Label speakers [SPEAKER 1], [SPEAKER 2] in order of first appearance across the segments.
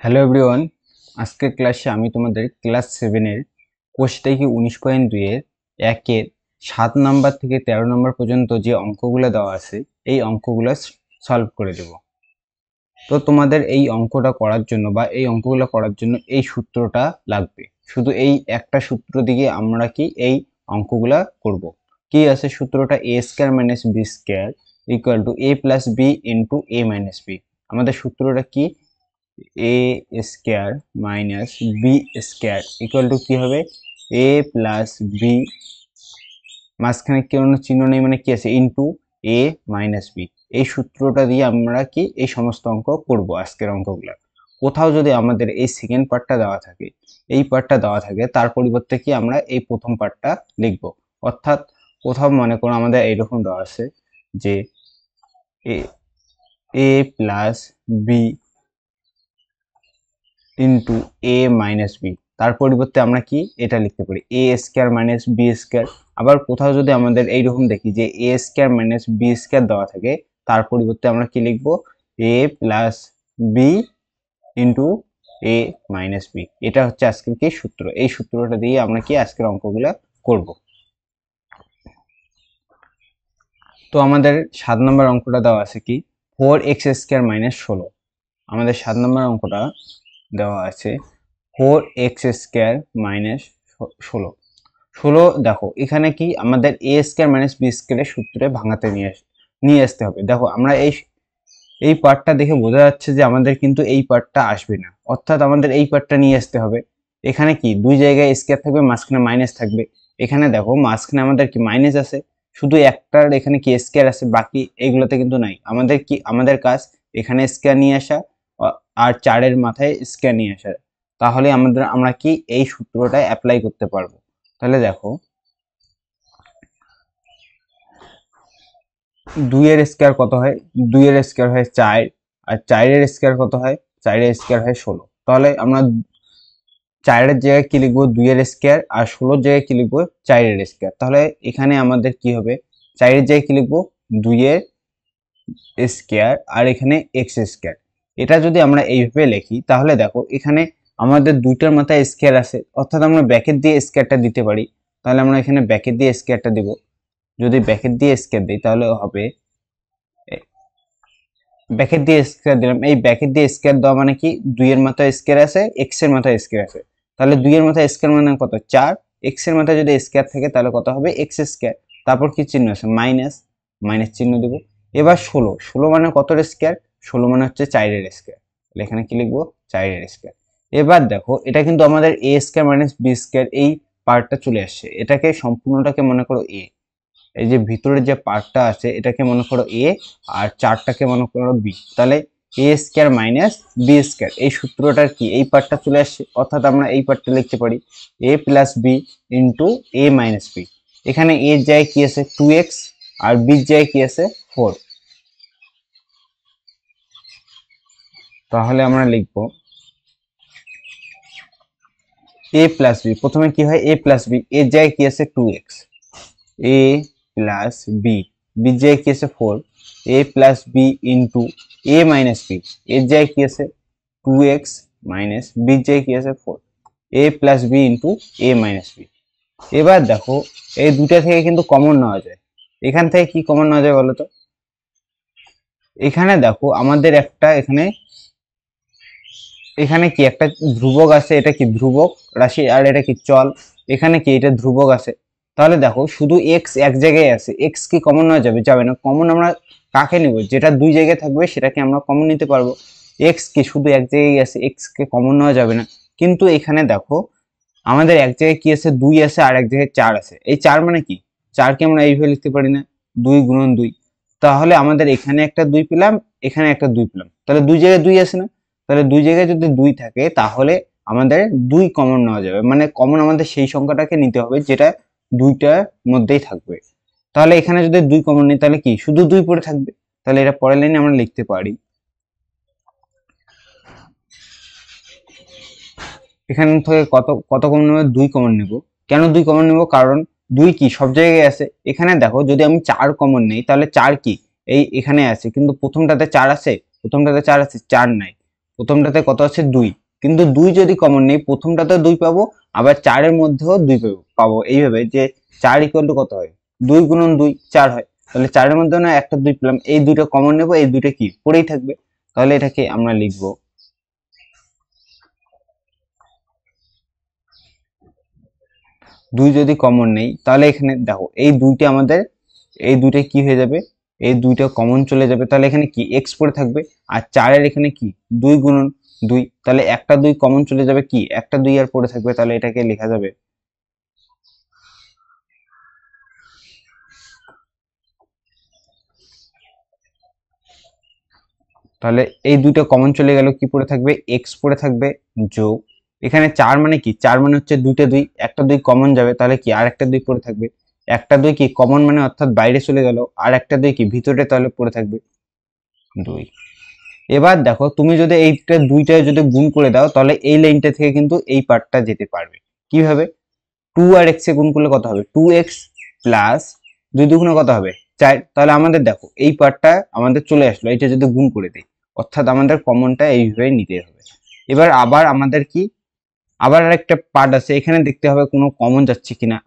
[SPEAKER 1] Hello everyone, আজকের ক্লাসে আমি তোমাদের ক্লাস 7-এর কোষ থেকে 19.2 এর 1-এর 7 নাম্বার থেকে 13 নাম্বার পর্যন্ত যে অঙ্কগুলো দেওয়া আছে এই অঙ্কগুলো সলভ করে দেব। তো তোমাদের এই অঙ্কটা করার জন্য বা এই অঙ্কগুলো করার জন্য এই সূত্রটা লাগবে। শুধু এই একটা সূত্র দিয়ে আমরা কি এই অঙ্কগুলা করব। কি আছে সূত্রটা? a square minus b square equal to a plus b into a minus b। আমাদের সূত্রটা কি? a square minus b square equal to কি হবে? a প্লাস b, মাঝখানে কোনো চিহ্ন নেই মানে কি আছে, ইনটু a মাইনাস b। এই সূত্রটা দিয়ে আমরা কি এই সমস্ত অঙ্ক করব আজকের অঙ্কগুলো। কোথাও যদি আমাদের এই সেকেন্ড পার্টটা দেওয়া থাকে, এই পার্টটা দেওয়া থাকে, তার পরিবর্তে কি আমরা এই প্রথম পার্টটা লিখব। অর্থাৎ কোথাও মনে করো আমাদের এইরকম দেওয়া আছে যে a plus b into A minus B, তার পরিবর্তে আমরা কি এটা লিখতে পারি A square minus B square. আবার কোথাও যদি আমাদের এইরকম দেখি যে A square minus B square দেওয়া থাকে, তার পরিবর্তে আমরা কি লিখবো? A plus B into A minus B. এটা হচ্ছে আজকের কি সূত্র। এই সূত্রটা দিয়ে আমরা কি আজকের অঙ্কগুলা করব। তো আমাদের 7 নম্বর অঙ্কটা দেওয়া আছে কি 4x স্কয়ার মাইনাস 16। আমাদের 7 নম্বর অঙ্কটা দেওয়া আছে 4x স্কয়ার মাইনাস 16। দেখো এখানে কি আমাদের এ স্কয়ার মাইনাস বি স্কয়ারের সূত্রে ভাঙাতে নিয়ে আসতে হবে। দেখো আমরা এই পার্টটা দেখে বোঝা যাচ্ছে যে আমাদের কিন্তু এই পার্টটা আসবে না, অর্থাৎ আমাদের এই পার্টটা নিয়ে আসতে হবে। এখানে কি দুই জায়গায় স্কয়ার থাকবে, মাঝখানে মাইনাস থাকবে। এখানে দেখো মাঝখানে আমাদের কি মাইনাস আছে, শুধু একটার এখানে কি স্কয়ার আছে, বাকি এইগুলোতে কিন্তু নাই। আমাদের কাজ এখানে স্কয়ার নিয়ে আসা আর 4-এর মাথায় স্কয়ার নিয়ে আসা। তাহলে আমরা কি এই সূত্রটা অ্যাপ্লাই করতে পারবো। তাহলে দেখো 2-এর স্কয়ার কত হয়? 2-এর স্কয়ার হয় 4, আর 4-এর স্কয়ার কত হয়? 4-এর স্কয়ার হয় 16। তাহলে আমরা 4-এর জায়গায় কি লিখবো? 2-এর স্কয়ার, আর 16-এর জায়গায় কি লিখবো? 4-এর স্কয়ার। তাহলে এখানে আমাদের কি হবে? 4-এর জায়গায় কি লিখবো? 2-এর স্কয়ার, আর এখানে এক্স স্কয়ার। এটা যদি আমরা এইভাবে লিখি তাহলে দেখো এখানে আমাদের দুইটার মাথায় স্কয়ার আছে, অর্থাৎ আমরা ব্র্যাকেট দিয়ে স্কয়ারটা দিতে পারি। তাহলে আমরা এখানে ব্র্যাকেট দিয়ে স্কয়ারটা দিব। যদি ব্র্যাকেট দিয়ে স্কয়ার দিই তাহলে হবে ব্র্যাকেট দিয়ে স্কয়ার দিলাম। এই ব্র্যাকেট দিয়ে স্কয়ার দেওয়া মানে কি 2-এর মাথায় স্কয়ার আছে, এক্স এর মাথায় স্কয়ার আছে। তাহলে 2-এর মাথায় স্কয়ার মানে কত? 4। এক্স এর মাথায় যদি স্কয়ার থাকে তাহলে কত হবে? X square. তারপর কি চিহ্ন আছে? মাইনাস, মাইনাস চিহ্ন দেব। এবার 16 মানে কতর স্কয়ার? 16 মানে হচ্ছে 4-এর স্কয়ার। তাহলে এখানে কি লিখবো? 4-এর স্কয়ার। এবার দেখো এটা কিন্তু আমাদের এ স্কয়ার মাইনাস বি স্কয়ার এই পার্টটা চলে আসছে। এটাকে সম্পূর্ণটাকে মনে করো এ। এই যে ভিতরের যে পার্টটা আছে এটাকে মনে করো এ, আর 4টাকে মনে করো বি। তাহলে এ স্কয়ার মাইনাস বি স্কয়ার এই সূত্রটার কি এই পার্টটা চলে আসছে। অর্থাৎ আমরা এই পার্টটা লিখতে পারি A plus B into A minus B. এখানে এর জায়গায় কি আছে? 2x, আর বির জায়গায় কি আছে? 4। তাহলে আমরা লিখবো এ প্লাস বি। প্রথমে কি হয়? এ প্লাস বি, এর জায়গায় কি আছে? 2x, এ প্লাস বি, বির জায়গায় কি আছে? 4, এ plus B into A minus B, এর জায়গায় কি আছে? 2x মাইনাস বির জায়গায় কি আছে? 4, এ plus B into A minus B. এবার দেখো এই দুটা থেকে কিন্তু কমন নেওয়া যায়। এখান থেকে কি কমন নেওয়া যায় বলো তো? এখানে দেখো আমাদের একটা এখানে কি একটা ধ্রুবক আছে, এটা কি ধ্রুবক রাশি, আর এটা কি চল। এখানে কি এটা ধ্রুবক আছে। তাহলে দেখো শুধু এক্স এক জায়গায় আছে, এক্স কি কমন নেওয়া যাবে? যাবে না। কমন আমরা কাকে নিব? যেটা দুই জায়গায় থাকবে সেটাকে আমরা কমন নিতে পারবো। এক্স কি শুধু এক জায়গায় আছে, এক্স কে কমন নেওয়া যাবে না। কিন্তু এখানে দেখো আমাদের এক জায়গায় কি আছে? 2 আছে, আর এক জায়গায় 4 আছে। এই 4 মানে কি? 4কে আমরা এইভাবে লিখতে পারি না? 2 গুণন 2। তাহলে আমাদের এখানে একটা 2 পেলাম, এখানে একটা 2 পেলাম। তাহলে দুই জায়গায় 2 আছে না? তাহলে দুই জায়গায় যদি 2 থাকে তাহলে আমাদের 2 কমন নেওয়া যাবে। মানে কমন আমাদের সেই সংখ্যাটাকে নিতে হবে যেটা দুইটার মধ্যেই থাকবে। তাহলে এখানে যদি 2 কমন নিই তাহলে কি শুধু 2 পড়ে থাকবে। তাহলে এটা পরের লাইনে আমরা লিখতে পারি এখান থেকে কত কমন নেব? 2 কমন নেব। কেন 2 কমন নেব? কারণ 2 কি সব জায়গায় আছে। এখানে দেখো যদি আমি 4 কমন নেই তাহলে 4 কি এখানে আছে, কিন্তু প্রথমটাতে 4 আছে, 4 নাই। প্রথমটাতে কত আছে 2, কিন্তু 2 যদি কমন নেই প্রথমটাতে 2 পাবো, আবার 4-এর মধ্যেও 2 পাবো। এইভাবে যে 4 ইকুয়াল টু কত হয়, 2 গুণন 2 4 হয়। তাহলে 4-এর মধ্যে না একটা 2 পেলাম, এই দুটো কমন নেব, এই দুটো কি পড়েই থাকবে। তাহলে এটাকে আমরা লিখবো 2 যদি কমন নেই তাহলে এখানে দেখো এই দুইটা আমাদের, এই দুইটা কি হয়ে যাবে, এই দুইটা কমন চলে যাবে, তাহলে এখানে কি x পড়ে থাকবে। আর 4-এর এখানে কি 2 গুণন 2, তাহলে একটা 2 কমন চলে যাবে, কি একটা 2 আর পড়ে থাকবে, তাহলে এটাকে লেখা যাবে তাহলে এই দুইটা কমন চলে গেল, কি পড়ে থাকবে x পড়ে থাকবে, যোগ এখানে 4 মানে কি, 4 মানে হচ্ছে দুইটা 2, একটা 2 কমন যাবে, তাহলে কি আর একটা 2 পড়ে থাকবে, একটা 2 কি কমন মানে অর্থাৎ বাইরে চলে গেল, আর একটা 2 কি ভিতরে, তাহলে পড়ে থাকবে 2। এবার দেখো তুমি যদি এইটা দুইটায় যদি গুণ করে দাও তাহলে এই লাইনটা থেকে কিন্তু এই পার্টটা যেতে পারবে। কিভাবে, 2 আর x এ গুণ করলে কত হবে, 2x প্লাস 2 দুগুণে কত হবে 4, তাহলে আমাদের দেখো এই পার্টটা আমাদের চলে আসলো, এটা যদি গুণ করে দিই, অর্থাৎ আমাদের কমনটা এইভাবে নিতে হবে। এবার আবার আমাদের কি, আবার আরেকটা পার্ট আছে, এখানে দেখতে হবে কোনো কমন যাচ্ছে কিনা,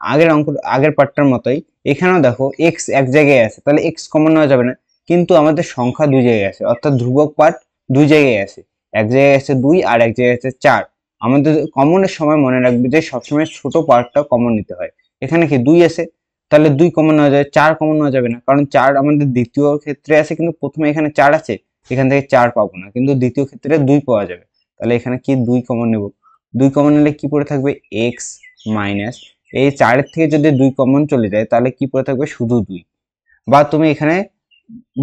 [SPEAKER 1] আগের পার্টটার মতোই এখানেও দেখো x এক জায়গায় আছে, তাহলে x কমন নেওয়া যাবে না, কিন্তু আমাদের সংখ্যা দুই জায়গায় আছে, অর্থাৎ ধ্রুবক পার্ট দুই জায়গায় আছে, এক জায়গায় আছে 2 আর এক জায়গায় আছে 4। আমাদের কমনের সময় মনে রাখবে যে সবসময় ছোট পার্টটা কমন নিতে হয়। এখানে কি 2 আছে, তাহলে 2 কমন নেওয়া যাবে, 4 কমন নেওয়া যাবে না, কারণ 4 আমাদের দ্বিতীয় ক্ষেত্রে আছে, কিন্তু প্রথমে এখানে 4 আছে, এখান থেকে 4 পাবো না, কিন্তু দ্বিতীয় ক্ষেত্রে 2 পাওয়া যাবে, তাহলে এখানে কি 2 কমন নেব। 2 কমন নিলে কি পড়ে থাকবে x মাইনাস, এই 4-এর থেকে যদি 2 কমন চলে যায় তাহলে কি পড়ে থাকবে শুধু 2, বা তুমি এখানে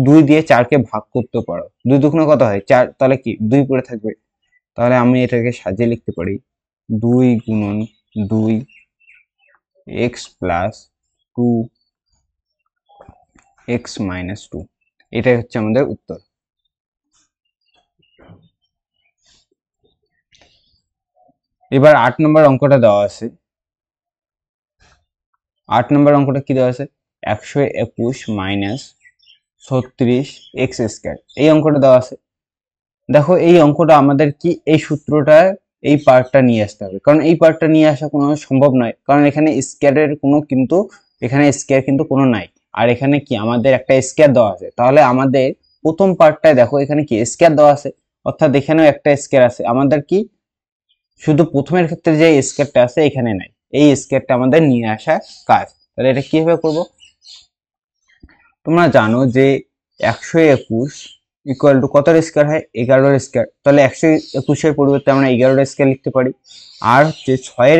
[SPEAKER 1] 2 দিয়ে 4-কে ভাগ করতে পারো, 2 দুগুণে কত হয় 4, তাহলে কি 2 পড়ে থাকবে। তাহলে আমি এটাকে সাজিয়ে লিখতে পারি 2 গুণন 2 x প্লাস 2 x মাইনাস 2, এটাই হচ্ছে আমাদের উত্তর। এবার 8 নম্বর অঙ্কটা দেওয়া আছে, 8 নম্বর অঙ্কটা কি দেওয়া আছে, 121 মাইনাস 36 এক্স স্কয়ার, এই অঙ্কটা দেওয়া আছে। দেখো এই অঙ্কটা আমাদের কি, এই সূত্রটা এই পার্টটা নিয়ে আসতে হবে, কারণ এই পার্টটা নিয়ে আসা কোনো সম্ভব নয়, কারণ এখানে স্কয়ারের কোনো কিন্তু, এখানে স্কয়ার কিন্তু কোনো নাই, আর এখানে কি আমাদের একটা স্কয়ার দেওয়া আছে, তাহলে আমাদের প্রথম পার্টটায় দেখো এখানে কি স্কয়ার দেওয়া আছে, অর্থাৎ এখানেও একটা স্কয়ার আছে, আমাদের কি শুধু প্রথমের ক্ষেত্রে যে স্কয়ারটা আছে এখানে নাই, এই স্কয়ারটা আমাদের নিয়ে আসা কাজ। তাহলে এটা কিভাবে করব, তোমরা জানো যে 121 ইকুয়াল টু কত স্কয়ার হয়, 11 স্কয়ার, তাহলে 121 পরিবর্তে আমরা 11 স্কয়ার লিখতে পারি। আর হচ্ছে 6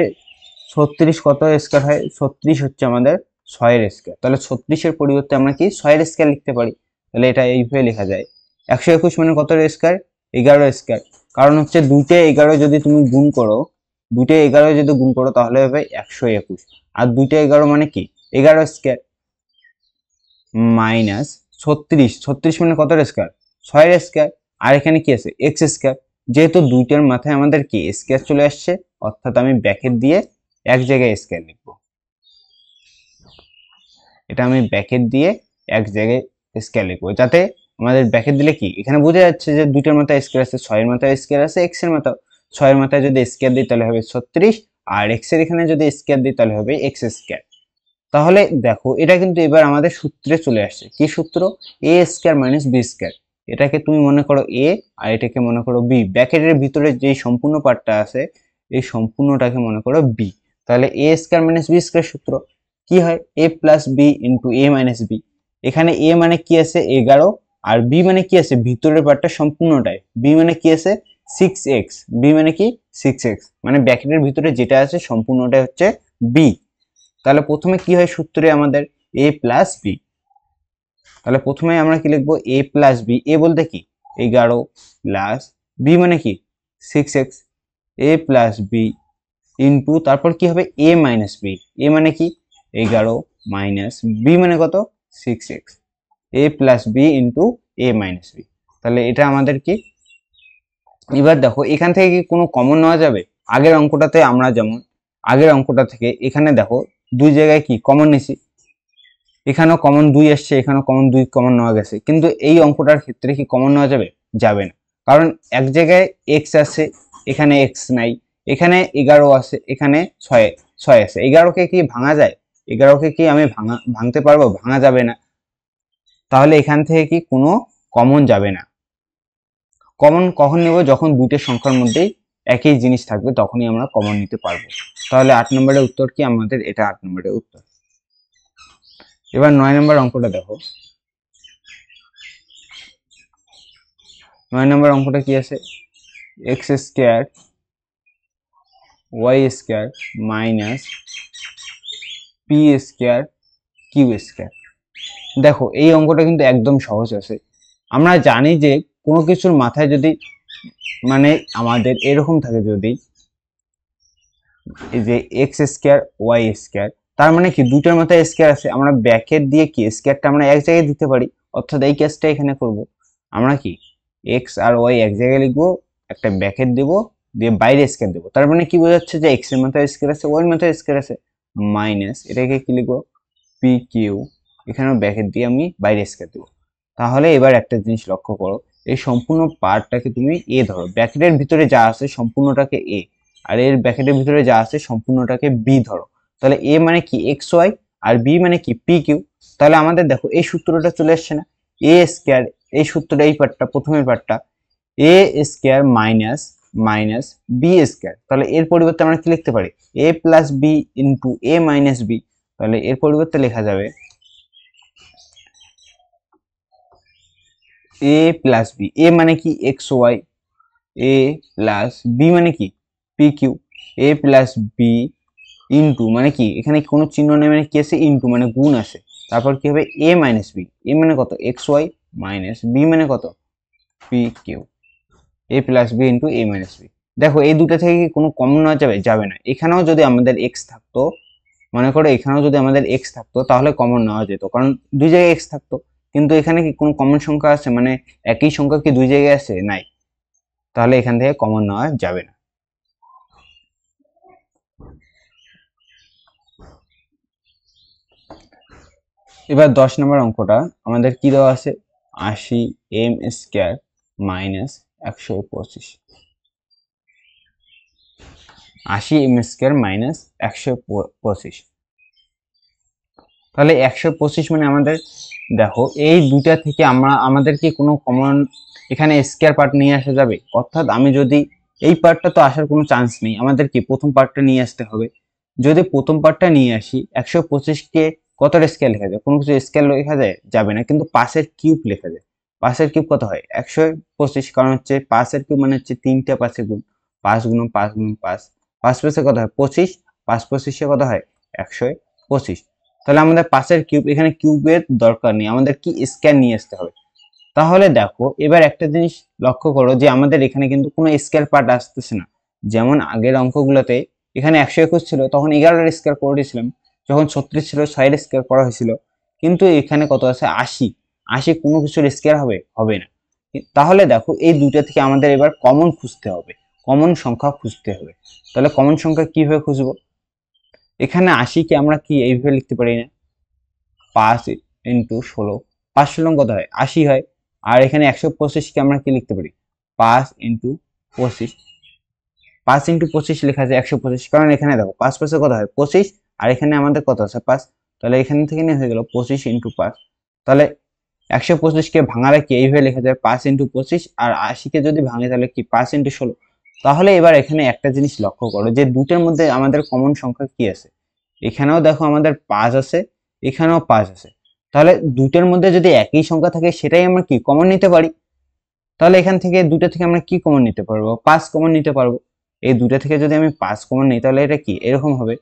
[SPEAKER 1] 36 কত স্কয়ার হয়, 36 হচ্ছে আমাদের 6 স্কয়ার, তাহলে 36 পরিবর্তে আমরা কি 6 স্কয়ার লিখতে পারি, তাহলে এটা এইভাবে লেখা যায় 121 মানে কত স্কয়ার, 11 স্কয়ার, কারণ হচ্ছে দুইটা 11 যদি তুমি গুণ করো, দুইটা 11 যদি গুণ করো তাহলে হবে 121, আর দুইটা 11 মানে কি 11 স্কয়ার, মাইনাস 36 মানে কত স্কয়ার 6 স্কয়ার, আর এখানে কি আছে এক্স স্কয়ার, যেহেতু দুইটার মাথায় আমাদের কি স্কয়ার চলে আসছে, অর্থাৎ আমি ব্র্যাকেট দিয়ে এক জায়গায় স্কয়ার লিখব, এটা আমি ব্র্যাকেট দিয়ে এক জায়গায় স্কয়ার লিখবো, যাতে আমাদের ব্র্যাকেট দিলে কি এখানে বোঝা যাচ্ছে যে দুইটার মাথায় স্কয়ার আছে, 6 এর মাথায় স্কয়ার আছে, এক্স এর মাথায়, 6 এর মাথায় যদি স্কয়ার দিই তাহলে হবে 36, আর এক্স এর এখানে যদি স্কয়ার দিই তাহলে হবে এক্স স্কয়ার। তাহলে দেখো এটা কিন্তু এবার আমাদের সূত্রে চলে আসছে, কি সূত্র, এ স্কয়ার মাইনাস বি স্কয়ার, এটাকে তুমি মনে করো এ আর এটাকে মনে করো বি, ব্র্যাকেটের ভিতরে যে সম্পূর্ণ পার্টটা আছে এই সম্পূর্ণটাকে মনে করো বি, তাহলে এ স্কয়ার মাইনাস বি স্কয়ার সূত্র কি হয়, এ plus B into A minus B, এখানে এ মানে কি আছে 11, আর বি মানে কি আছে ভিতরের পার্টটা সম্পূর্ণটাই, বি মানে কি আছে 6x, বি মানে কি 6x, মানে ব্র্যাকেটের ভিতরে যেটা আছে সম্পূর্ণটাই হচ্ছে বি। তাহলে প্রথমে কি হয় সূত্রে আমাদের a প্লাস বি, তাহলে প্রথমে আমরা কি লিখবো a প্লাস বি, এ বলতে কি 11 প্লাস বি মানে কি 6x, a plus B into তারপর কি হবে a মাইনাস বি, এ মানে কি 11 মাইনাস বি মানে কত 6x, a plus B into a minus B, তাহলে এটা আমাদের কি। এবার দেখো এখান থেকে কি কোনো কমন নেওয়া যাবে, আগের অঙ্কটাতে আমরা যেমন আগের অঙ্কটা থেকে এখানে দেখো দুই জায়গায় কি কমন নিছি, এখানেও কমন 2 আসছে, এখানেও কমন 2 কমন নেওয়া গেছে, কিন্তু এই অঙ্কটার ক্ষেত্রে কি কমন নেওয়া যাবে, যাবে না, কারণ এক জায়গায় এক্স আছে, এখানে এক্স নাই, এখানে 11 আছে, এখানে 6 আছে। 11কে কি ভাঙা যায়? 11কে কি আমি ভাঙতে পারবো? ভাঙা যাবে না। তাহলে এখান থেকে কি কোনো কমন যাবে না। কমন কখন নেব? যখন দুটো সংখ্যার মধ্যেই একই জিনিস থাকবে, তখনই আমরা কমন নিতে পারবো। তাহলে 8 নম্বরের উত্তর কি আমাদের? এটা 8 নম্বরের উত্তর। এবার 9 নম্বর অঙ্কটা দেখো। 9 নম্বর অঙ্কটা কি আছে? X square Y square minus P square Q square. দেখো এই অঙ্কটা কিন্তু একদম সহজ আছে। আমরা জানি যে কোনো কিছুর মাথায় যদি মানে আমাদের এরকম থাকে, যদি এই যে এক্স স্কোয়ার ওয়াই স্কোয়ার, তার মানে কি দুটার মাথায় স্কোয়ার আছে, আমরা ব্র্যাকেট দিয়ে কি স্কোয়ারটা আমরা এক জায়গায় দিতে পারি। অর্থাৎ এই কাজটা এখানে করব। আমরা কি এক্স আর ওয়াই এক জায়গায় লিখবো, একটা ব্র্যাকেট দেব, দিয়ে বাইরে স্কোয়ার দেবো। তার মানে কি বোঝাচ্ছে? যে এক্স এর মাথায় স্কোয়ার আছে, ওয়াই এর মাথায় স্কোয়ার আছে, মাইনাস এটাকে কি লিখবো? পি কিউ, এখানেও ব্র্যাকেট দিয়ে আমি বাইরে স্কোয়ার দেবো। তাহলে এবার একটা জিনিস লক্ষ্য করো, এই সম্পূর্ণ পার্টটাকে তুমি এ ধরো, ব্র্যাকেটের ভিতরে যা আছে সম্পূর্ণটাকে এ, আর এর ব্র্যাকেটের ভিতরে যা আছে সম্পূর্ণটাকে বি ধরো। তাহলে এ মানে কি এক্স ওয়াই, আর বি মানে কি পি কিউ। তাহলে আমাদের দেখো এই সূত্রটা চলে আসছে না? এ স্কোয়ার, এই সূত্রটা, এই পার্টটা, প্রথমের পার্টটা, A square minus minus B square. তাহলে এর পরিবর্তে আমরা কি লিখতে পারি? A plus B into A minus B. তাহলে এর পরিবর্তে লেখা যাবে এ প্লাস বি। এ মানে কি এক্স ওয়াই, এ প্লাস বি মানে কি P Q, A plus B into মানে কি এখানে কোনো চিহ্ন নেই, মানে কি আছে? ইন্টু মানে গুণ আছে। তারপর কি হবে? এ মাইনাস বি। এ মানে কত? এক্স ওয়াই, মাইনাস বি মানে কত? P Q. A plus B into A minus B. দেখো এই দুটো থেকে কি কোনো কমন নেওয়া যাবে? যাবে না। এখানেও যদি আমাদের এক্স থাকতো, মনে করো এখানেও যদি আমাদের এক্স থাকতো, তাহলে কমন নেওয়া যেত, কারণ দুই জায়গায় এক্স থাকতো। কিন্তু এখানে কি কোনো কমন সংখ্যা আছে? মানে একই সংখ্যা কি দুই জায়গায় আছে? নাই। তাহলে এখান থেকে কমন নেওয়া যাবে না। এবার 10 নম্বর অঙ্কটা আমাদের কি দেওয়া আছে? 80 M square minus 125। 80 M square minus 125। তাহলে 125 মানে আমাদের দেখো এই দুইটা থেকে আমাদের কি কোনো কমন এখানে স্কোয়ার পার্ট নিয়ে আসা যাবে? অর্থাৎ আমি যদি এই পার্টটা তো আসার কোনো চান্স নেই, আমাদের কি প্রথম পার্টটা নিয়ে আসতে হবে। যদি প্রথম পার্টটা নিয়ে আসি, 125কে কতটা স্কেল লেখা যায়? কোনো কিছু স্কেল লেখা যায়? যাবে না। কিন্তু 5-এর কিউব লেখা যায়। 5-এর কিউব কত হয়? 125। কারণ হচ্ছে 5-এর কিউব মানে হচ্ছে 3টা 5-এর গুণ, 5 গুণন 5 গুণন 5, 5 5-এ কত হয়? 25, 5 25-এ কত হয়? 125। তাহলে আমাদের 5-এর কিউব, এখানে কিউবের দরকার নেই, আমাদের কি স্কয়ার নিয়ে আসতে হবে। তাহলে দেখো এবার একটা জিনিস লক্ষ্য করো, যে আমাদের এখানে কিন্তু কোনো স্কয়ার পার্ট আসতেছে না। যেমন আগের অঙ্কগুলোতে এখানে 121 ছিল, তখন 11-এর স্কয়ার করে দিয়েছিলাম। যখন 36 ছিল 6-এর স্কয়ার করা হয়েছিল। কিন্তু এখানে কত আছে? 80। 80 কোনো কিছুর স্কয়ার হবে? হবে না। তাহলে দেখো এই দুইটা থেকে আমাদের এবার কমন খুঁজতে হবে, কমন সংখ্যা খুঁজতে হবে। তাহলে কমন সংখ্যা কিভাবে খুঁজবো? এখানে 80-কে আমরা কি এইভাবে লিখতে পারি না? 5 ইন্টু 16, 5 16 কত হয়? 80 হয়। আর এখানে 125-কে আমরা কি লিখতে পারি? 5 ইন্টু 25। 5 ইন্টু 25 লেখা যায় 125, কারণ এখানে দেখো 5 5-এ কত হয়? 25, আর এখানে আমাদের কত আছে? 5। তাহলে এখান থেকে নিয়ে হয়ে গেল 25 ইন্টু 5। তাহলে 125-কে ভাঙালে কি এইভাবে লেখা যায়? 5 ইন্টু 25। আর 80-কে যদি ভাঙে তাহলে কি 5 ইন্টু 16। তাহলে এবার এখানে একটা জিনিস লক্ষ্য করো, যে দুটোর মধ্যে আমাদের কমন সংখ্যা কি আছে? এখানেও দেখো আমাদের 5 আছে, এখানেও 5 আছে। তাহলে দুটোর মধ্যে যদি একই সংখ্যা থাকে, সেটাই আমরা কি কমন নিতে পারি। তাহলে এখান থেকে দুটো থেকে আমরা কি কমন নিতে পারবো? 5 কমন নিতে পারবো। এই দুটো থেকে যদি আমি 5 কমন নিই, তাহলে এটা কি এরকম হবে,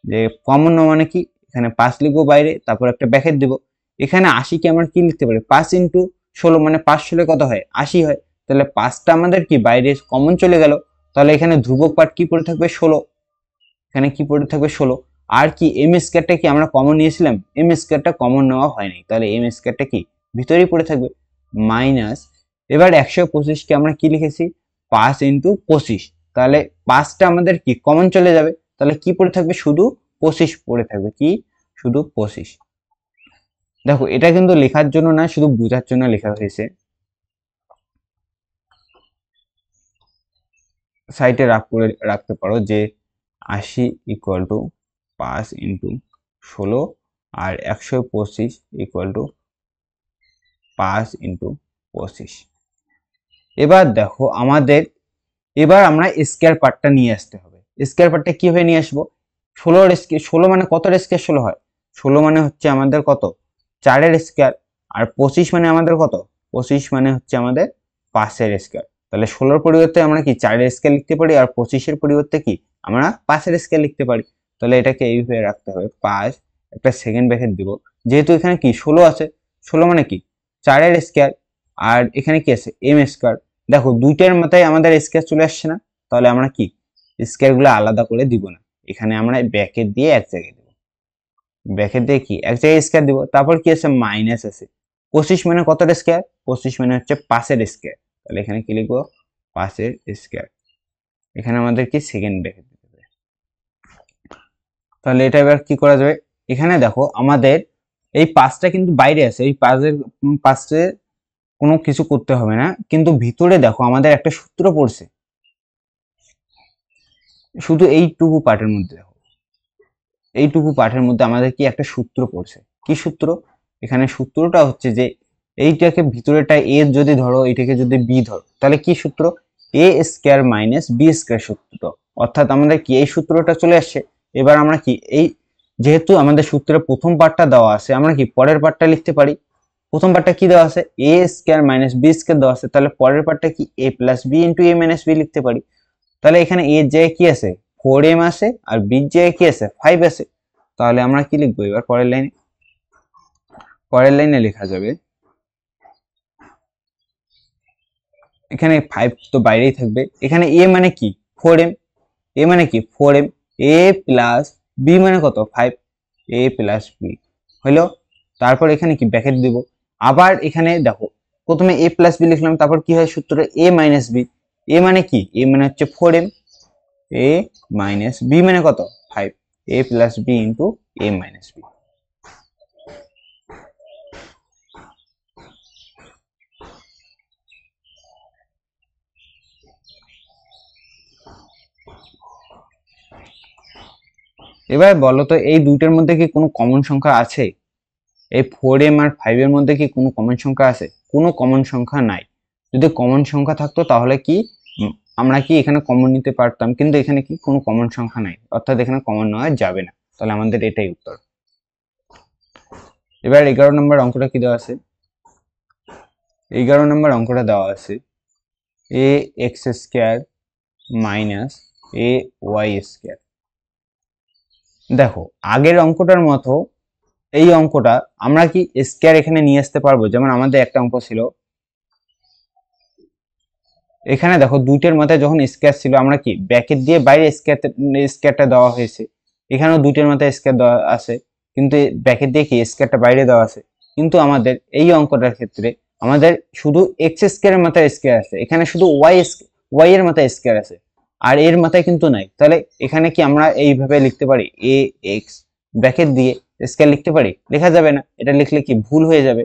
[SPEAKER 1] যে কমন নেওয়া মানে কি এখানে 5 লিখবো বাইরে, তারপর একটা ব্র্যাকেট দিব। এখানে 80-কে আমরা কি লিখতে পারি? 5 ইন্টু 16, মানে 5 16 কত হয়? 80 হয়। তাহলে 5টা আমাদের কি বাইরে কমন চলে গেল। তাহলে এখানে ধ্রুবক পার্ট কি পড়ে থাকবে? 16। এখানে কি পড়ে থাকবে? 16। আর কি এম স্কয়ারটা কি আমরা কমন নিয়েছিলাম? এম স্কয়ারটা কমন নেওয়া হয়নি, তাহলে এম স্কয়ারটা কি ভিতরেই পড়ে থাকবে, মাইনাস। এবার 125-কে আমরা কি লিখেছি? 5 ইন্টু 25। তাহলে 5টা আমাদের কি কমন চলে যাবে। তাহলে কি পড়ে থাকবে? শুধু 25 পড়ে থাকবে। কি? শুধু 25। দেখো এটা কিন্তু লেখার জন্য না, শুধু বোঝার জন্য লেখা হয়েছে। সাইডে রাখতে পারো যে 80 ইকুয়াল টু 5 ইন্টু 16 আর 125 ইকুয়াল টু 5 ইন্টু 25। এবার দেখো এবার আমরা স্কয়ার পার্টটা নিয়ে আসতে হবে। স্কয়ার পার্টটা কিভাবে নিয়ে আসবো? 16 মানে কত স্কয়ার 16 হয়? 16 মানে হচ্ছে আমাদের কত? 4 স্কয়ার। আর 25 মানে আমাদের কত? 25 মানে হচ্ছে আমাদের 5 স্কয়ার। তাহলে 16 পরিবর্তে আমরা কি 4 স্কয়ার লিখতে পারি, আর 25 পরিবর্তে কি আমরা 5 স্কয়ার লিখতে পারি। তাহলে এটাকে এইভাবে রাখতে হবে, 5 একটা সেকেন্ড ব্র্যাকেট দিব। যেহেতু এখানে কি 16 আছে, 16 মানে কি 4 স্কয়ার, আর এখানে কি আছে m স্কয়ার। দেখো দুইটার মাথায় আমাদের স্কয়ার চলে আসছে না, তাহলে আমরা কি স্কয়ার গুলো আলাদা করে দিব না, এখানে আমরা ব্র্যাকেট দিয়ে এক জায়গায় দেব। ব্র্যাকেট দিয়ে কি এক জায়গায় স্কয়ার দিব। তারপর কি আছে মাইনাস আছে। 25 মানে কত স্কয়ার? 25 মানে হচ্ছে 5 স্কয়ার। তাহলে এখানে কি লিখবো? 5 স্কয়ার। এখানে আমাদের কি সেকেন্ড ব্র্যাকেট দিতে হবে। তাহলে এটা এবার কি করা যাবে? এখানে দেখো আমাদের এই 5টা কিন্তু বাইরে আছে, এই 5 কোনো কিছু করতে হবে না, কিন্তু ভিতরে দেখো আমাদের একটা সূত্র পড়ছে শুধু এইটুকু পার্টের মধ্যে। দেখো এইটুকু পার্টের মধ্যে আমাদের কি একটা সূত্র পড়ছে। কি সূত্র? এখানে সূত্রটা হচ্ছে যে এইটাকে ভিতরেটা এ যদি ধরো, এটাকে যদি বি ধরো, তাহলে কি সূত্র? এ স্কয়ার মাইনাস বি স্কয়ার সূত্র। অর্থাৎ আমাদের কি এই সূত্রটা চলে আসছে। এবার আমরা কি এই যেহেতু আমাদের সূত্রের প্রথম পার্টটা দেওয়া আছে, আমরা কি পরের পার্টটা লিখতে পারি। প্রথম পার্টটা কি দেওয়া আছে? এ স্কয়ার মাইনাস বি স্কয়ার দেওয়া আছে, তাহলে পরের পার্টটা কি এ plus B into A minus B লিখতে পারি। তাহলে এখানে এর জায়গায় কি আছে? 4m আছে, আর বির জায়গায় কি আছে? 5 আছে। তাহলে আমরা কি লিখবো এবার পরের লাইনে লেখা যাবে, এখানে 5 তো বাইরেই থাকবে। এখানে a মানে কি 4m, a মানে কি 4m, a প্লাস b মানে কত 5, a প্লাস b হলো। তারপর এখানে কি ব্র্যাকেট দিব। আবার এখানে দেখো প্রথমে a প্লাস b লিখলাম, তারপর কি হয় সূত্রে a মাইনাস b। a মানে কি? a মানে হচ্ছে 4m, a মাইনাস b মানে কত 5, a plus b into a minus b। এবার বলো তো এই দুইটার মধ্যে কি কোনো কমন সংখ্যা আছে? এই 4m আর 5 এর মধ্যে কি কোনো কমন সংখ্যা আছে? কোনো কমন সংখ্যা নাই। যদি কমন সংখ্যা থাকতো তাহলে কি আমরা কি এখানে কমন নিতে পারতাম, কিন্তু এখানে কি কোনো কমন সংখ্যা নাই, অর্থাৎ এখানে কমন নেওয়া যাবে না। তাহলে আমাদের এটাই উত্তর। এবার 11 নম্বর অঙ্কটা কি দেওয়া আছে? 11 নম্বর অঙ্কটা দেওয়া আছে এ x square minus A Y square. দেখো আগের অঙ্কটার মতো এই অঙ্কটা আমরা কি স্কয়ার এখানে নিয়ে আসতে পারবো? যেমন আমাদের একটা অঙ্ক ছিল, এখানে দেখো দুইটার মাথায় যখন স্কয়ার ছিল, আমরা কি ব্র্যাকেট দিয়ে বাইরে স্কয়ারটা দেওয়া হয়েছে। এখানেও দুইটার মাথায় স্কয়ার দেওয়া আছে, কিন্তু ব্র্যাকেট দিয়ে কি স্কয়ারটা বাইরে দেওয়া আছে। কিন্তু আমাদের এই অঙ্কটার ক্ষেত্রে আমাদের শুধু এক্স স্কয়ারের মাথায় স্কয়ার আছে, এখানে শুধু ওয়াই এর মাথায় স্কয়ার আছে, আর এর মাথায় কিন্তু নাই। তাহলে এখানে কি আমরা এইভাবে লিখতে পারি এ এক্স ব্র্যাকেট দিয়ে স্কয়ার লিখতে পারি? লেখা যাবে না, এটা লিখলে কি ভুল হয়ে যাবে।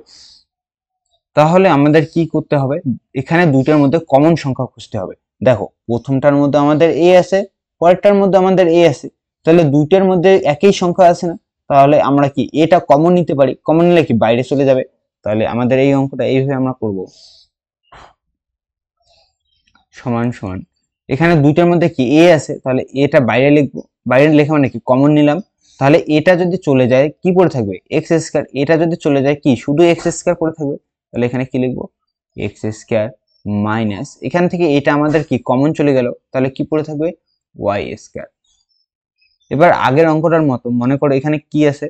[SPEAKER 1] তাহলে আমাদের কি করতে হবে? এখানে দুইটার মধ্যে কমন সংখ্যা খুঁজতে হবে। দেখো প্রথমটার মধ্যে আমাদের এ আছে, পরেরটার মধ্যে আমাদের এ আছে, তাহলে দুইটার মধ্যে একই সংখ্যা আছে না। তাহলে আমরা কি এটা কমন নিতে পারি, কমন নিলে কি বাইরে চলে যাবে। তাহলে আমাদের এই অঙ্কটা এইভাবে আমরা করব, সমান সমান এখানে দুইটার মধ্যে কি এ আছে, তাহলে এটা বাইরে লিখবো। বাইরে লেখা মানে কি কমন নিলাম। তাহলে এটা যদি চলে যায় কি পড়ে থাকবে? X square. এটা যদি চলে যায় কি শুধু এক্স স্কয়ার পড়ে থাকবে। তাহলে এখানে কি লিখবো? এক্স স্কয়ার মাইনাস এখান থেকে এটা আমাদের কি কমন চলে গেল, তাহলে কি পড়ে থাকবে? Y square. এবার আগের অঙ্কটার মতো মনে করো এখানে কি আছে?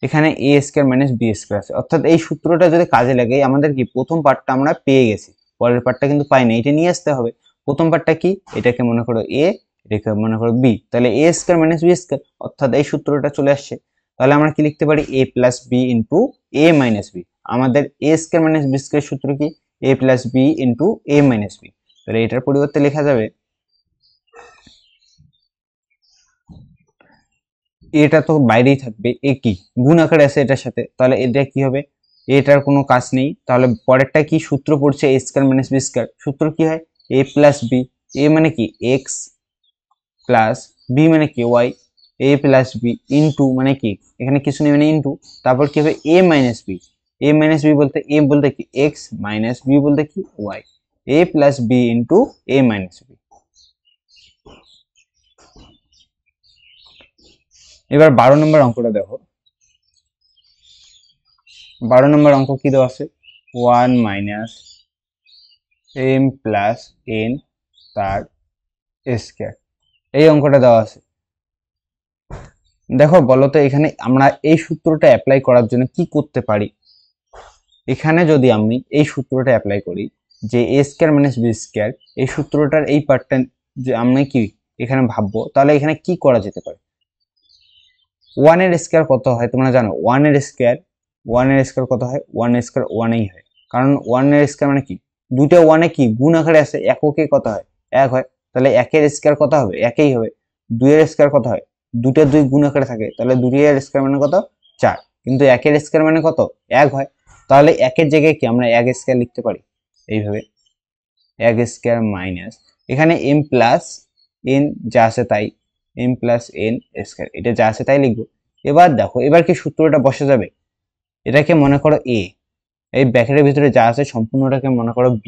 [SPEAKER 1] এখানে এ স্কয়ার মাইনাস বি স্কয়ার আছে, অর্থাৎ এই সূত্রটা যদি কাজে লাগে আমাদের কি প্রথম পার্টটা আমরা পেয়ে গেছি, পরের পার্টটা কিন্তু পাইনি, এটা নিয়ে আসতে হবে। প্রথম পার্টটা কি? এটাকে মনে করো এ, এটাকে মনে করো বি, তাহলে এ স্কয়ার মাইনাস বি স্কয়ার, অর্থাৎ এই সূত্রটা চলে আসছে। তাহলে আমরা কি লিখতে পারি? A plus B into A minus B. আমাদের এ স্কয়ার মাইনাস বি স্কয়ার সূত্র কি? এ plus B into A minus B. তাহলে এটার পরিবর্তে লেখা যাবে, এটা তো বাইরেই থাকবে, এ কি গুণ আকারে আছে এটার সাথে, তাহলে এটা কি হবে? এটার কোনো কাজ নেই। তাহলে পরেরটা কি সূত্র পড়ছে? এ স্কয়ার মাইনাস বি স্কয়ার, সূত্র কি হয়? এ প্লাস বি। এ মানে কি এক্স প্লাস বি মানে কি ওয়াই, এ প্লাস বি ইন্টু মানে কি এখানে কিছু নেই মানে ইন্টু, তারপর কি হবে এ মাইনাস বি, এ মাইনাস বি বলতে এ বলতে কি এক্স মাইনাস বি বলতে কি Y, A plus B into A minus B. এবার 12 নম্বর অঙ্কটা দেখো। 12 নম্বর অঙ্ক কি দেওয়া আছে, 1 মাইনাস এম প্লাস এন তার স্কয়ার, এই অঙ্কটা দেওয়া আছে। দেখো বলতো এখানে আমরা এই সূত্রটা অ্যাপ্লাই করার জন্য কি করতে পারি। এখানে যদি আমি এই সূত্রটা অ্যাপ্লাই করি যে A square minus B square, এই সূত্রটার এই পার্টটা যে আমরা কি এখানে ভাববো, তাহলে এখানে কি করা যেতে পারে। 1 এর স্কয়ার কত হয় তোমরা জানো, 1 এর স্কয়ার কত হয়, 1 এর স্কয়ার 1 এই হয়, কারণ 1 এর স্কয়ার মানে কি দুইটা 1 এ কি গুণ আকারে আছে, এককে কত হয় 1 হয়, তাহলে 1 এর স্কয়ার কত হবে একই হবে। 2 এর স্কয়ার কত হয়, দুইটা 2 গুণ আকারে থাকে, তাহলে 2 এর স্কয়ার মানে কত 4, কিন্তু 1 এর স্কয়ার মানে কত 1 হয়, তাহলে 1 এর জায়গায় কি আমরা 1 স্কয়ার লিখতে পারি এইভাবে 1 স্কয়ার মাইনাস এখানে m প্লাস n যা আছে তাই, m প্লাস n স্কয়ার এটা যা আছে তাই লিখবো। এবার দেখো এবার কি সূত্রটা বসে যাবে, এটাকে মনে করো a, এই ব্র্যাকেটের ভিতরে যা আছে সম্পূর্ণটাকে মনে করো b,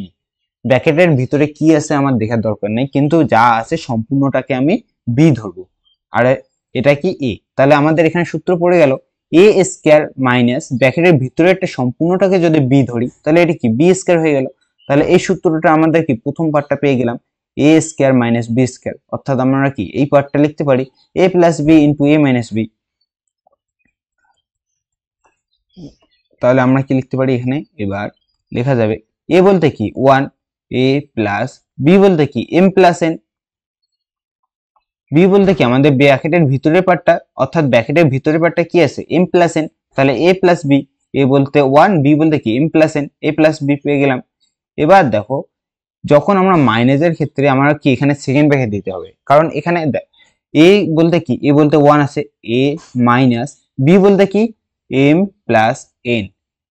[SPEAKER 1] ব্র্যাকেটের ভিতরে কি আছে আমার দেখার দরকার নেই, কিন্তু যা আছে সম্পূর্ণটাকে আমি b ধরবো, আর এটা কি a, তাহলে আমাদের এখানে সূত্র পড়ে গেল a স্কয়ার মাইনাস ব্র্যাকেটের ভিতরে একটা সম্পূর্ণটাকে যদি b ধরি তাহলে এটা কি b স্কয়ার হয়ে গেল। তাহলে এই সূত্রটা আমাদের কি প্রথম পার্টটা পেয়ে গেলাম a square minus b square, অর্থাৎ আমরা কি এই পার্টটা লিখতে পারি a plus b into a minus b। তাহলে আমরা কি লিখতে পারি এখানে, এবার লেখা যাবে a বলতে কি 1, a প্লাস b বলতে কি m প্লাস n, b বলতে কি আমাদের ব্র্যাকেটের ভিতরের পার্টটা, অর্থাৎ ব্র্যাকেটের ভিতরের পার্টটা কি আছে m প্লাস n, তাহলে a প্লাস b, a বলতে 1, b বলতে কি m plus n, a plus b পেয়ে গেলাম। এবার দেখো যখন আমরা মাইনাসের ক্ষেত্রে আমরা কি এখানে সেকেন্ড ব্র্যাকেট দিতে হবে, কারণ এখানে a বলতে কি a বলতে 1 আছে, a মাইনাস b বলতে কি m প্লাস n,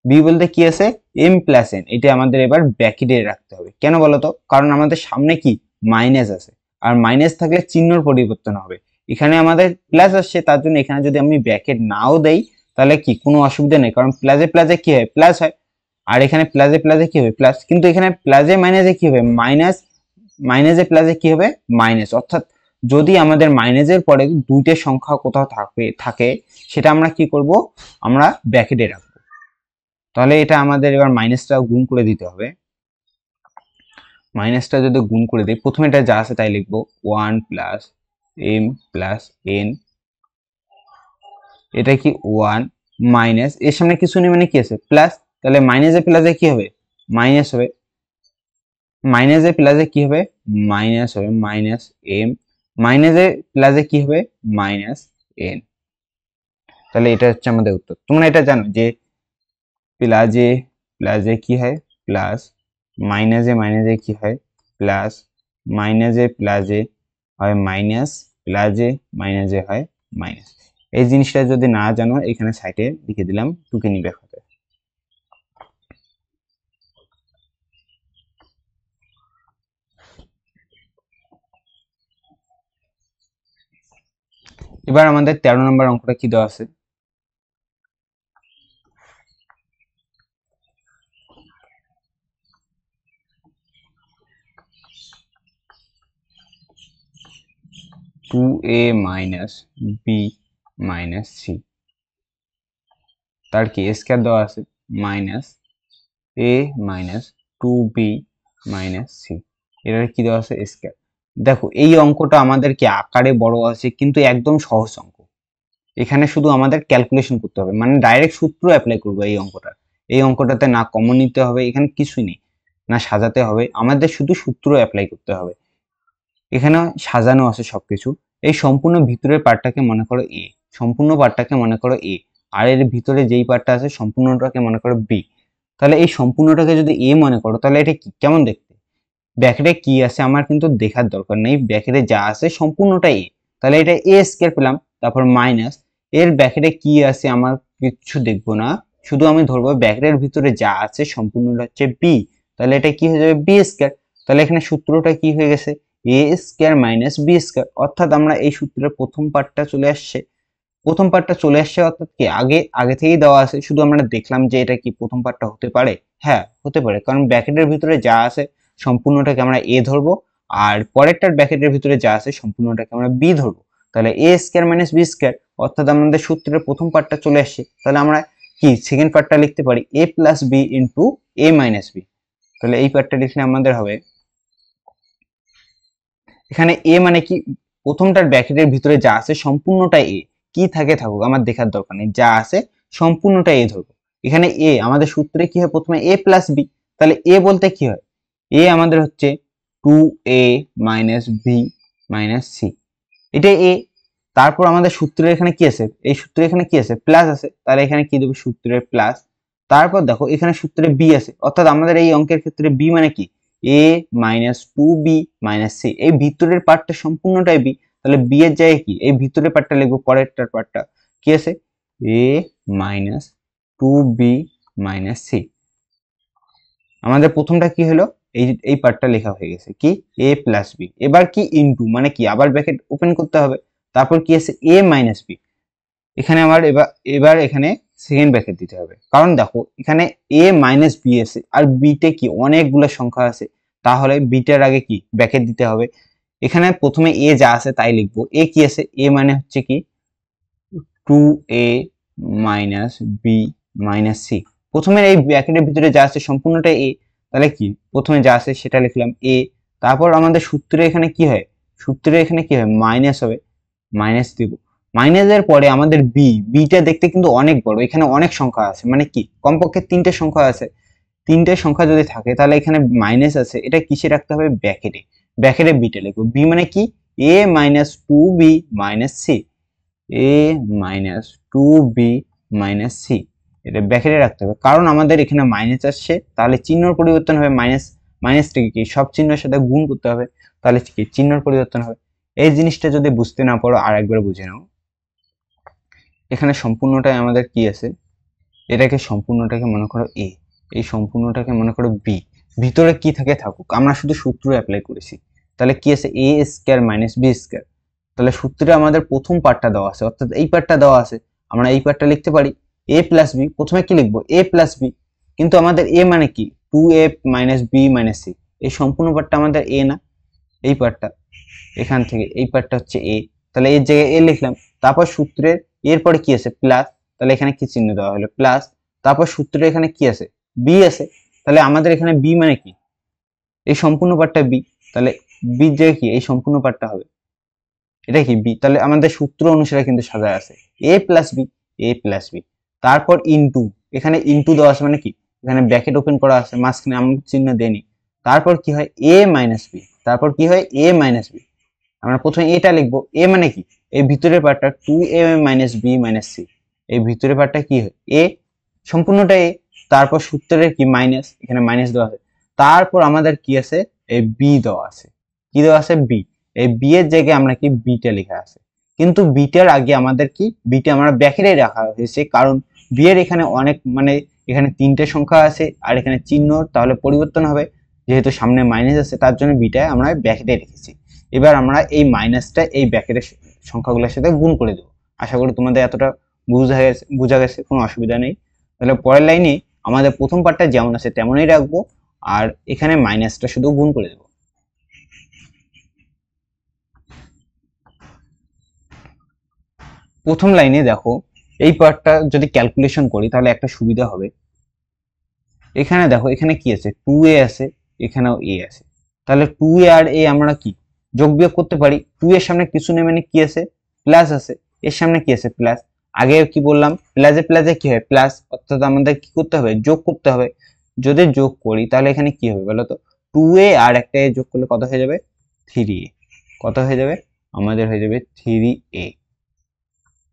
[SPEAKER 1] b বলতে কি আছে m প্লাস n, এটা আমাদের এবার ব্র্যাকেটে রাখতে হবে। কেন বলতো, কারণ আমাদের সামনে কি মাইনাস আছে, আর মাইনাস থাকলে চিহ্নর পরিবর্তন হবে, এখানে আমাদের প্লাস আসছে, তার জন্য এখানে যদি আমি ব্র্যাকেট নাও দেই তাহলে কি কোনো অসুবিধা নেই, কারণ প্লাসে প্লাসে কি হয় প্লাস হয়, আর এখানে প্লাসে প্লাসে কি হবে প্লাস, কিন্তু এখানে প্লাসে মাইনাসে কি হবে মাইনাস, মাইনাসে প্লাসে কি হবে মাইনাস, অর্থাৎ যদি আমাদের মাইনাসের পরে দুইটা সংখ্যা কোথাও থাকে সেটা আমরা কি করব আমরা ব্র্যাকেটে রাখবো। তাহলে এটা আমাদের এবার মাইনাসটা গুণ করে দিতে হবে, মাইনাসটা যদি গুণ করে দিই প্রথমে এটা যা আছে তাই লিখবো 1 প্লাস m প্লাস n, এটা কি 1 মাইনাস এর সামনে কিছু নেই মানে কি আছে প্লাস, তাহলে মাইনাসে প্লাসে কি হবে মাইনাস হবে, মাইনাসে প্লাসে কি হবে মাইনাস হবে মাইনাস m, মাইনাসে প্লাসে কি হবে মাইনাস n। তাহলে এটা হচ্ছে আমাদের উত্তর। তোমরা এটা জানো যে প্লাসে প্লাসে কি হয় প্লাস, মাইনাসে মাইনাসে কি হয় প্লাস, মাইনাসে প্লাসে হয় মাইনাস, প্লাসে মাইনাসে হয় মাইনাস। এই জিনিসটা যদি না জানো এখানে সাইডে লিখে দিলাম, টুকে নিবে খাতে। এবার আমাদের 13 নম্বর অঙ্কটা কি দেওয়া আছে, টু এ মাইনাস বি মাইনাস সি, তার কি স্কয়ার দেওয়া আছে মাইনাস এ মাইনাস 2b মাইনাস সি, এটার কি দেওয়া আছে স্কয়ার। দেখো এই অঙ্কটা আমাদের কি আকারে বড় আছে কিন্তু একদম সহজ অঙ্ক, এখানে শুধু আমাদের ক্যালকুলেশন করতে হবে, মানে ডাইরেক্ট সূত্র অ্যাপ্লাই করবো এই অঙ্কটা, এই অঙ্কটাতে না কমন নিতে হবে এখানে কিছুই নেই, না সাজাতে হবে, আমাদের শুধু সূত্র অ্যাপ্লাই করতে হবে। এখানে সাজানো আছে সবকিছু, এই সম্পূর্ণ ভিতরের পার্টটাকে মনে করো এ, সম্পূর্ণ পার্টটাকে মনে করো এ, আর এর ভিতরে যেই পার্টটা আছে সম্পূর্ণটাকে মনে করো বি। তাহলে এই সম্পূর্ণটাকে যদি এ মনে করো তাহলে এটা কি কেমন দেখতে, ব্র্যাকেটে কি আছে আমার কিন্তু দেখার দরকার নেই, ব্র্যাকেটে যা আছে সম্পূর্ণটা এ, তাহলে এটা এ স্কয়ার পেলাম, তারপর মাইনাস এর ব্র্যাকেটে কি আছে আমার কিছু দেখবো না, শুধু আমি ধরবো ব্র্যাকেটের ভিতরে যা আছে সম্পূর্ণটা হচ্ছে বি, তাহলে এটা কি হয়ে যাবে বি স্কয়ার। তাহলে এখানে সূত্রটা কি হয়ে গেছে এ স্কয়ার মাইনাস বি স্কয়ার, অর্থাৎ আমরা এই সূত্রের প্রথম পার্টটা চলে আসছে, অর্থাৎ কি আগে থেকেই দেওয়া আছে, শুধু আমরা দেখলাম যে এটা কি প্রথম পার্টটা হতে পারে। হ্যাঁ হতে পারে, কারণ ব্র্যাকেটের ভিতরে যা আছে সম্পূর্ণটাকে আমরা এ ধরবো, আর পরেরটার ব্র্যাকেটের ভিতরে যা আছে সম্পূর্ণটাকে আমরা বি ধরবো। তাহলে এ স্কয়ার মাইনাস বি স্কয়ার, অর্থাৎ আমাদের সূত্রের প্রথম পার্টটা চলে আসছে। তাহলে আমরা কি সেকেন্ড পার্টটা লিখতে পারি A plus B into A minus B. তাহলে এই পার্টটা লিখলে আমাদের হবে, এখানে এ মানে কি, প্রথমটার ব্র্যাকেটের ভিতরে যা আছে সম্পূর্ণটা এ, কি থাকে থাকুক আমার দেখার দরকার নেই, যা আছে সম্পূর্ণটা এ ধরবো। এখানে এ আমাদের সূত্রে কি হয়, প্রথমে এ প্লাস বি, তাহলে এ বলতে কি হয়, এ আমাদের হচ্ছে 2a minus B minus C, এটা এ। তারপর আমাদের সূত্রের এখানে কি আছে, এই সূত্রের এখানে কি আছে, প্লাস আছে, তাহলে এখানে কি দেবো, সূত্রের প্লাস। তারপর দেখো এখানে সূত্রে বি আছে, অর্থাৎ আমাদের এই অঙ্কের ক্ষেত্রে বি মানে কি, এ মাইনাস 2b মাইনাস সি, এই ভিতরের পার্টটা সম্পূর্ণটাই বি, তাহলে বি এর জায়গায় কি এই ভিতরের পার্টটা লিখবো, পরেরটার পার্টটা কি আছে, এ মাইনাস 2b মাইনাস সি। আমাদের প্রথমটা কি হলো, এই পার্টটা লেখা হয়ে গেছে কি এ প্লাস বি। এবার কি ইনটু মানে কি, আবার ব্র্যাকেট ওপেন করতে হবে, তারপর কি আছে এ মাইনাস বি। এখানে আমার এবার এখানে সেকেন্ড ব্র্যাকেট দিতে হবে, কারণ দেখো এখানে এ মাইনাস বি আছে আর বিতে কি অনেকগুলো সংখ্যা আছে, তাহলে বিটার আগে কি ব্র্যাকেট দিতে হবে। এখানে প্রথমে এ যা আছে তাই লিখবো, এ কি আছে, এ মানে হচ্ছে কি 2a minus B minus C. প্রথমে এই ব্র্যাকেটের ভিতরে যা আছে সম্পূর্ণটা এ, তাহলে কি প্রথমে যা আছে সেটা লিখলাম এ। তারপর আমাদের সূত্রে এখানে কি হয়, মাইনাস হবে, মাইনাস দিব। মাইনাসের পরে আমাদের বিটা দেখতে কিন্তু অনেক বড়, এখানে অনেক সংখ্যা আছে, মানে কি কমপক্ষে তিনটে সংখ্যা আছে, তিনটে সংখ্যা যদি থাকে তাহলে এখানে মাইনাস আছে, এটা কিসে রাখতে হবে, ব্র্যাকেটে বিটা লিখবো। বি মানে কি এ মাইনাস 2b মাইনাস সি, এ মাইনাস 2b মাইনাস সি, এটা ব্র্যাকেটে রাখতে হবে, কারণ আমাদের এখানে মাইনাস আসছে, তাহলে চিহ্নর পরিবর্তন হবে, মাইনাসটাকে কি সব চিহ্নের সাথে গুণ করতে হবে, তাহলে কি চিহ্নর পরিবর্তন হবে। এই জিনিসটা যদি বুঝতে না পারো আর একবার বুঝে নাও। এখানে সম্পূর্ণটাই আমাদের কি আছে, এটাকে সম্পূর্ণটাকে মনে করো এ, এই সম্পূর্ণটাকে মনে করো বি, ভিতরে কি থাকে থাকুক, আমরা শুধু সূত্র অ্যাপ্লাই করেছি। তাহলে কি আছে এ স্কয়ার মাইনাস বি স্কয়ার, তাহলে সূত্রে আমাদের প্রথম পার্টটা দেওয়া আছে, অর্থাৎ এই পার্টটা দেওয়া আছে, আমরা এই পার্টটা লিখতে পারি এ প্লাস বি। প্রথমে কি লিখবো, এ প্লাস বি, কিন্তু আমাদের এ মানে কি 2a minus B minus C, এই সম্পূর্ণ পার্টটা আমাদের এ না, এই পার্টটা এখান থেকে এই পার্টটা হচ্ছে এ, তাহলে এর জায়গায় এ লিখলাম। তারপর সূত্রের এরপরে কি আছে, প্লাস, তাহলে এখানে কি চিহ্ন দেওয়া হলো, প্লাস। তারপর সূত্রের এখানে কি আছে, বি আছে, তাহলে আমাদের এখানে বি মানে কি এই সম্পূর্ণ পার্টটা বি, তাহলে বি জায়গায় কি এই সম্পূর্ণ পার্টটা হবে, এটা কি বি। তাহলে আমাদের সূত্র অনুসারে কিন্তু সাজায় আছে এ প্লাস বি, এ প্লাস বি। তারপর ইনটু, এখানে ইনটু দেওয়া আছে মানে কি এখানে ব্র্যাকেট ওপেন করা আছে, মাঝখানে আমরা চিহ্ন দেইনি। তারপর কি হয় এ মাইনাস বি, তারপর কি হয় এ মাইনাস বি। আমরা প্রথমে এটা লিখবো, এ মানে কি এই ভিতরের পার্টটা 2a minus B minus C, এই ভিতরের পার্টটা কি হয় এ, সম্পূর্ণটা এ। তারপর সূত্রের কি মাইনাস, এখানে মাইনাস দেওয়া আছে। তারপর আমাদের কি আছে, এই বি দেওয়া আছে, কি দেওয়া আছে বি, এই বি এর জায়গায় আমরা কি বিটা লেখা আছে, কিন্তু বিটার আগে আমাদের কি বিটা আমরা ব্র্যাকেটে রাখা হয়েছে, কারণ বি এর এখানে অনেক মানে এখানে তিনটে সংখ্যা আছে আর এখানে চিহ্ন তাহলে পরিবর্তন হবে, যেহেতু সামনে মাইনাস আছে তার জন্য বিটা আমরা ব্র্যাকেটে রেখেছি। এবার আমরা এই মাইনাসটা এই ব্র্যাকেটের সংখ্যাগুলোর সাথে গুণ করে দেবো। আশা করি তোমাদের এতটা বোঝা গেছে, কোনো অসুবিধা নেই। তাহলে পরের লাইনে আমাদের প্রথম পার্টটা যেমন আছে তেমনই রাখবো, আর এখানে মাইনাসটা শুধু গুণ করে দেবো। প্রথম লাইনে দেখো এই পার্টটা যদি ক্যালকুলেশন করি তাহলে একটা সুবিধা হবে। এখানে দেখো এখানে কি আছে 2a আছে, এখানেও a আছে, তাহলে 2a আর a আমরা কি যোগ বিয়োগ করতে পারি। 2 এর সামনে কিছু নেই মানে কি আছে প্লাস আছে, এর সামনে কি আছে প্লাস। আগে কি বললাম প্লাসে প্লাসে কি হয় প্লাস, অর্থাৎ আমাদের কি করতে হবে যোগ করতে হবে। যদি যোগ করি তাহলে এখানে কি হবে বলো তো, 2a আর একটা a যোগ করলে কত হয়ে যাবে 3a, কত হয়ে যাবে আমাদের হয়ে যাবে 3a।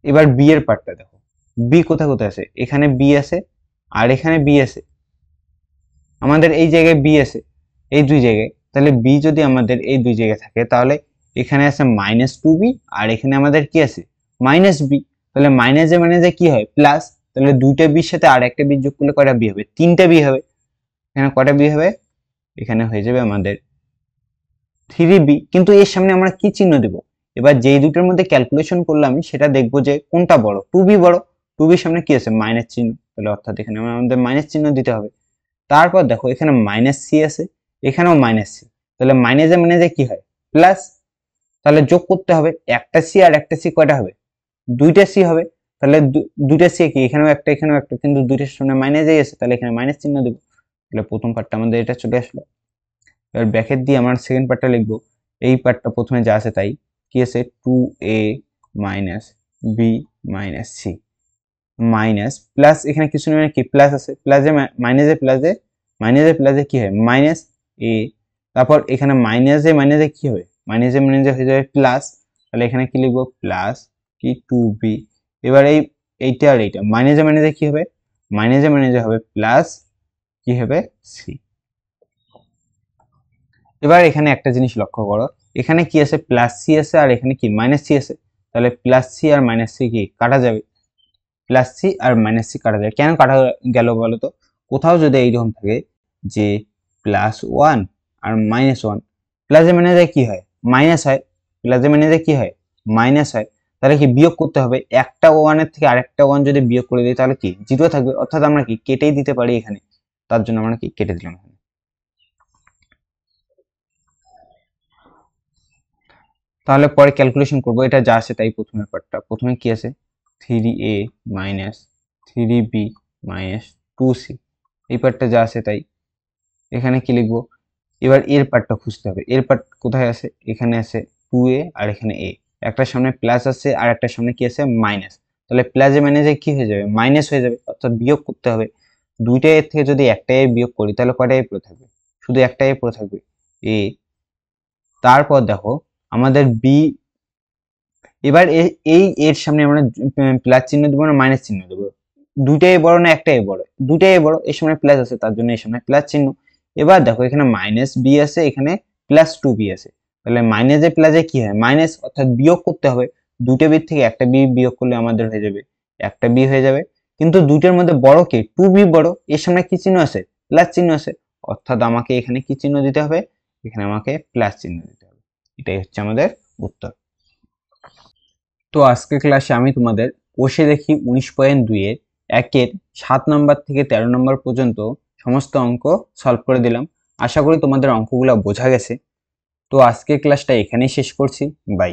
[SPEAKER 1] এবার বি এর পার্টটা দেখো, বি কোথায় কোথায় আছে, এখানে বি আছে আর এখানে বি আছে, আমাদের এই জায়গায় বি আছে এই দুই জায়গায়, তাহলে বি যদি আমাদের এই দুই জায়গায় থাকে তাহলে এখানে আছে মাইনাস 2b আর এখানে আমাদের কি আছে মাইনাস বি, তাহলে মাইনাসে মাইনাসে কি হয় প্লাস, তাহলে দুইটা বির সাথে আর একটা বি যোগ করলে কয়টা বি হবে তিনটা বি হবে। এখানে কয়টা বি হবে, এখানে হয়ে যাবে আমাদের 3b, কিন্তু এর সামনে আমরা কি চিহ্ন দেব? এবার যেই দুটোর মধ্যে ক্যালকুলেশন করলাম সেটা দেখবো যে কোনটা বড়। 2b বড়, 2b সামনে কি আছে? মাইনাস চিহ্ন, তাহলে অর্থাৎ এখানে আমাদের মাইনাস চিহ্ন দিতে হবে। তারপর দেখো এখানে মাইনাস সি আছে, এখানেও মাইনাস সি, তাহলে মাইনাসে মাইনাসে কি হয়? প্লাস, তাহলে যোগ করতে হবে। একটা সি আর একটা সি কয়টা হবে? দুইটা সি হবে। তাহলে দুইটা সি কি? এখানেও একটা এখানেও একটা, কিন্তু দুইটার সামনে মাইনাসই আছে, তাহলে এখানে মাইনাস চিহ্ন দেবো। তাহলে প্রথম পার্টটা আমাদের এটা চলে আসলো। এবার ব্র্যাকেট দিয়ে আমরা সেকেন্ড পার্টটা লিখবো। এই পার্টটা প্রথমে যা আছে তাই, কি আছে? 2a minus B minus C minus plus, এখানে কিছু নেই, কি প্লাস আছে, প্লাসে মাইনাসে প্লাসে মাইনাসে প্লাসে কি হয়? মাইনাস এ। তারপর এখানে মাইনাসে মাইনাসে কি হবে? মাইনাসে মাইনাসে হয়ে যাবে প্লাস, তাহলে এখানে কি লিখবো? প্লাস কি 2b। এবার এইটা আর এইটা মাইনাসে মাইনাসে কি হবে? মাইনাসে মাইনাসে হবে প্লাস কি হবে? সি। এবার এখানে একটা জিনিস লক্ষ্য করো, এখানে কি আছে? প্লাস সি আছে, আর এখানে কি? মাইনাস সি আছে। তাহলে প্লাস সি আর মাইনাস সি কি কাটা যাবে? প্লাস সি আর মাইনাস সি কাটা যায়। কেন কাটা গেল বলো তো? কোথাও যদি এইরকম থাকে যে +1 আর -1, প্লাসে মাইনাসে কি হয়? মাইনাস হয়। প্লাসে মাইনাসে কি হয়? মাইনাস হয়। তাহলে কি বিয়োগ করতে হবে? একটা 1 এর থেকে আরেকটা 1 যদি বিয়োগ করে দিই তাহলে কি 0 থাকবে, অর্থাৎ আমরা কি কেটেই দিতে পারি এখানে। তার জন্য আমরা কি কেটে দিলাম এখানে। তাহলে পরে ক্যালকুলেশন করব, এটা যা আছে তাই। প্রথমের পার্টটা, প্রথমে কি আছে? 3a minus 3b minus 2c, এই পার্টটা যা আছে তাই। এখানে কি লিখবো? এবার এর পার্টটা খুঁজতে হবে। এর পার্ট কোথায় আছে? এখানে আছে 2a আর এখানে a, একটার সামনে প্লাস আছে আর একটার সামনে কি আছে? মাইনাস। তাহলে প্লাসে মাইনাসে কি হয়ে যাবে? মাইনাস হয়ে যাবে, অর্থাৎ বিয়োগ করতে হবে। দুইটা এর থেকে যদি একটা a বিয়োগ করি তাহলে কয়টা a পড়ে থাকবে? শুধু একটা a পড়ে থাকবে, a। তারপর দেখো আমাদের b, এবার এই এর সামনে আমরা প্লাস চিহ্ন দেবো না মাইনাস চিহ্ন দেবো? দুইটাই বড় না একটাই বড়? দুইটাই বড়, এর সামনে প্লাস আছে তার জন্য এর সামনে প্লাস চিহ্ন। এবার দেখো এখানে মাইনাস বি আছে, এখানে প্লাস 2b আছে, তাহলে মাইনাসে প্লাসে কি হয়? মাইনাস, অর্থাৎ বিয়োগ করতে হবে। দুইটা বি থেকে একটা বি বিয়োগ করলে আমাদের হয়ে যাবে একটা বি হয়ে যাবে। কিন্তু দুইটার মধ্যে বড় কে? 2b বড়, এর সামনে কি চিহ্ন আছে? প্লাস চিহ্ন আছে, অর্থাৎ আমাকে এখানে কি চিহ্ন দিতে হবে? এখানে আমাকে প্লাস চিহ্ন দিতে হবে। এটাই হচ্ছে আমাদের উত্তর। তো আজকের ক্লাসে আমি তোমাদের কোষে দেখি 19.2 এর 1-এর 7 নম্বর থেকে 13 নম্বর পর্যন্ত সমস্ত অঙ্ক সলভ করে দিলাম। আশা করি তোমাদের অঙ্কগুলো বোঝা গেছে। তো আজকের ক্লাসটা এখানেই শেষ করছি। বাই।